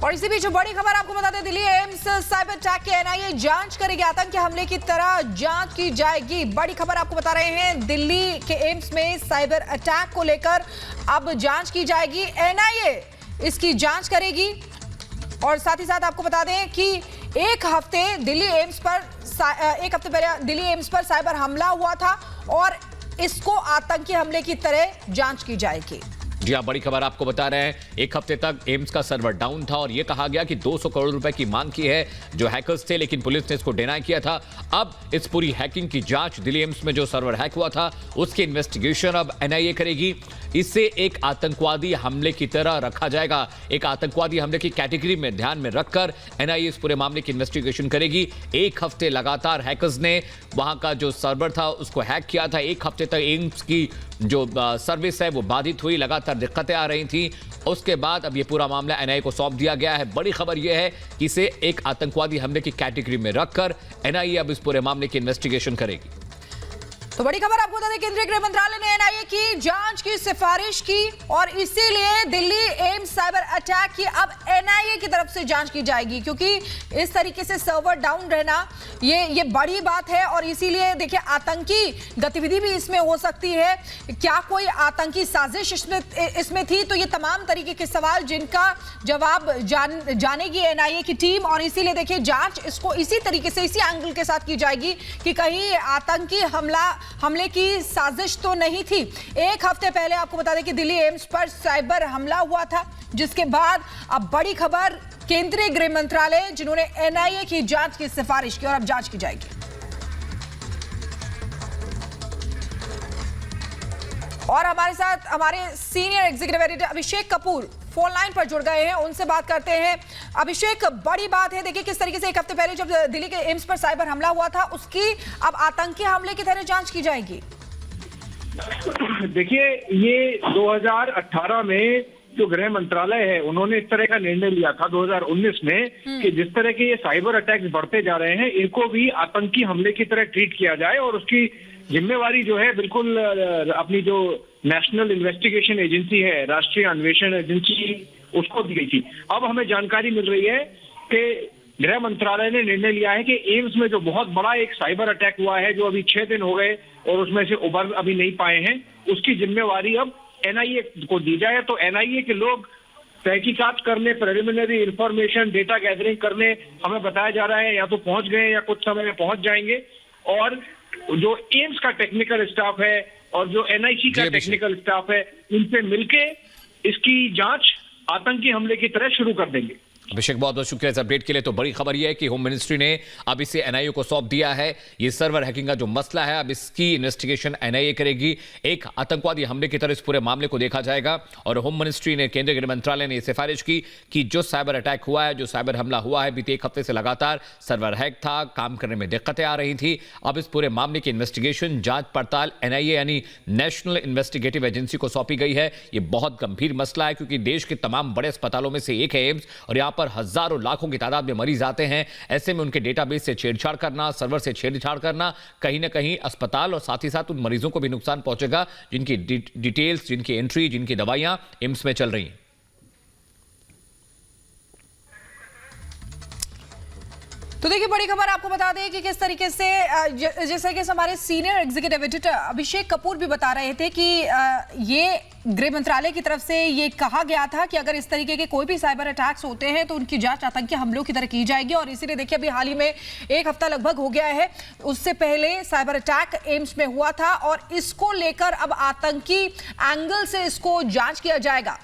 और इसी बीच बड़ी खबर आपको बता दें, दिल्ली एम्स साइबर अटैक के एनआईए जांच करेगी। आतंकी हमले की तरह जांच की जाएगी। बड़ी खबर आपको बता रहे हैं, दिल्ली के एम्स में साइबर अटैक को लेकर अब जांच की जाएगी। एनआईए इसकी जांच करेगी। और साथ ही साथ आपको बता दें कि एक हफ्ते पहले दिल्ली एम्स पर साइबर हमला हुआ था और इसको आतंकी हमले की तरह जांच की जाएगी। जी हाँ, बड़ी खबर आपको बता रहे हैं, एक हफ्ते तक एम्स का सर्वर डाउन था और यह कहा गया कि 200 करोड़ रुपए की मांग की है जो हैकर्स थे, लेकिन पुलिस ने इसको डिनाई किया था। अब इस पूरी हैकिंग की जांच, दिल्ली एम्स में जो सर्वर हैक हुआ था उसकी इन्वेस्टिगेशन अब एनआईए करेगी। इसे एक आतंकवादी हमले की तरह रखा जाएगा। एक आतंकवादी हमले की कैटेगरी में ध्यान में रखकर एनआईए इस पूरे मामले की इन्वेस्टिगेशन करेगी। एक हफ्ते लगातार हैकर्स ने वहां का जो सर्वर था उसको हैक किया था। एक हफ्ते तक एम्स की जो सर्विस है वो बाधित हुई, लगातार दिक्कतें आ रही थी। उसके बाद अब ये पूरा मामला एनआईए को सौंप दिया गया है। बड़ी खबर यह है कि इसे एक आतंकवादी हमले की कैटेगरी में रखकर एनआईए अब इस पूरे मामले की इन्वेस्टिगेशन करेगी। तो बड़ी खबर आपको बता दें, केंद्रीय गृह मंत्रालय ने एनआईए की जांच की सिफारिश की और इसीलिए दिल्ली एम्स साइबर अटैक की अब एनआईए की तरफ से जांच की जाएगी, क्योंकि इस तरीके से सर्वर डाउन रहना ये बड़ी बात है। और इसीलिए देखिए, आतंकी गतिविधि भी इसमें हो सकती है। क्या कोई आतंकी साजिश इसमें थी? तो ये तमाम तरीके के सवाल जिनका जवाब जानेगी एनआईए की टीम। और इसीलिए देखिए, जांच इसको इसी तरीके से, इसी एंगल के साथ की जाएगी कि कहीं आतंकी हमले की साजिश तो नहीं थी। एक हफ्ते पहले आपको बता दें कि दिल्ली एम्स पर साइबर हमला हुआ था, जिसके बाद अब बड़ी खबर, केंद्रीय गृह मंत्रालय जिन्होंने एनआईए की जांच की सिफारिश की और अब जांच की जाएगी। और हमारे साथ हमारे senior executive editor Abhishek Kapoor phone line पर जुड़ गए हैं, उनसे बात करते हैं। अभिषेक, बड़ी बात है, देखिए किस तरीके से एक हफ्ते पहले जब दिल्ली के एम्स पर साइबर हमला हुआ था उसकी अब आतंकी हमले की तरह जांच की जाएगी। देखिए, ये 2018 में जो गृह मंत्रालय है उन्होंने इस तरह का निर्णय लिया था 2019 में कि जिस तरह के ये साइबर अटैक्स बढ़ते जा रहे हैं इनको भी आतंकी हमले की तरह ट्रीट किया जाए और उसकी जिम्मेवारी जो है बिल्कुल अपनी जो नेशनल इन्वेस्टिगेशन एजेंसी है, राष्ट्रीय अन्वेषण एजेंसी, उसको दी गई थी। अब हमें जानकारी मिल रही है कि गृह मंत्रालय ने निर्णय लिया है कि एम्स में जो बहुत बड़ा एक साइबर अटैक हुआ है, जो अभी 6 दिन हो गए और उसमें से उबर अभी नहीं पाए हैं, उसकी जिम्मेवारी अब एनआईए को दी जाए। तो एनआईए के लोग तहकीकात करने, प्रिलिमिनरी इंफॉर्मेशन, डेटा गैदरिंग करने हमें बताया जा रहा है, या तो पहुंच गए या कुछ समय में पहुंच जाएंगे। और जो एम्स का टेक्निकल स्टाफ है और जो एनआईसी का टेक्निकल स्टाफ है, इनसे मिलके इसकी जांच आतंकी हमले की तरह शुरू कर देंगे। अभिषेक, बहुत बहुत शुक्रिया इस अपडेट के लिए। तो बड़ी खबर यह है कि होम मिनिस्ट्री ने अब इसे एनआईए को सौंप दिया है। ये सर्वर हैकिंग का जो मसला है, अब इसकी इन्वेस्टिगेशन एनआईए करेगी। एक आतंकवादी हमले की तरह इस पूरे मामले को देखा जाएगा। और होम मिनिस्ट्री ने, केंद्रीय गृह मंत्रालय ने सिफारिश की कि जो साइबर अटैक हुआ है, जो साइबर हमला हुआ है, बीते एक हफ्ते से लगातार सर्वर हैक था, काम करने में दिक्कतें आ रही थी। अब इस पूरे मामले की इन्वेस्टिगेशन, जांच पड़ताल एनआईए यानी नेशनल इन्वेस्टिगेटिव एजेंसी को सौंपी गई है। ये बहुत गंभीर मसला है, क्योंकि देश के तमाम बड़े अस्पतालों में से एक है एम्स और यहाँ पर हजारों लाखों की तादाद में मरीज आते हैं। ऐसे में उनके डेटाबेस से छेड़छाड़ करना, सर्वर से छेड़छाड़ करना, कहीं ना कहीं अस्पताल और साथ ही साथ उन मरीजों को भी नुकसान पहुंचेगा जिनकी डिटेल्स, जिनकी एंट्री, जिनकी दवाइयां एम्स में चल रही हैं। तो देखिए, बड़ी खबर आपको बता दें कि किस तरीके से जैसे कि हमारे senior executive editor Abhishek Kapoor भी बता रहे थे कि ये गृह मंत्रालय की तरफ से ये कहा गया था कि अगर इस तरीके के कोई भी साइबर अटैक्स होते हैं तो उनकी जांच आतंकी हमलों की तरह की जाएगी। और इसीलिए देखिए, अभी हाल ही में एक हफ्ता लगभग हो गया है, उससे पहले साइबर अटैक एम्स में हुआ था और इसको लेकर अब आतंकी एंगल से इसको जांच किया जाएगा।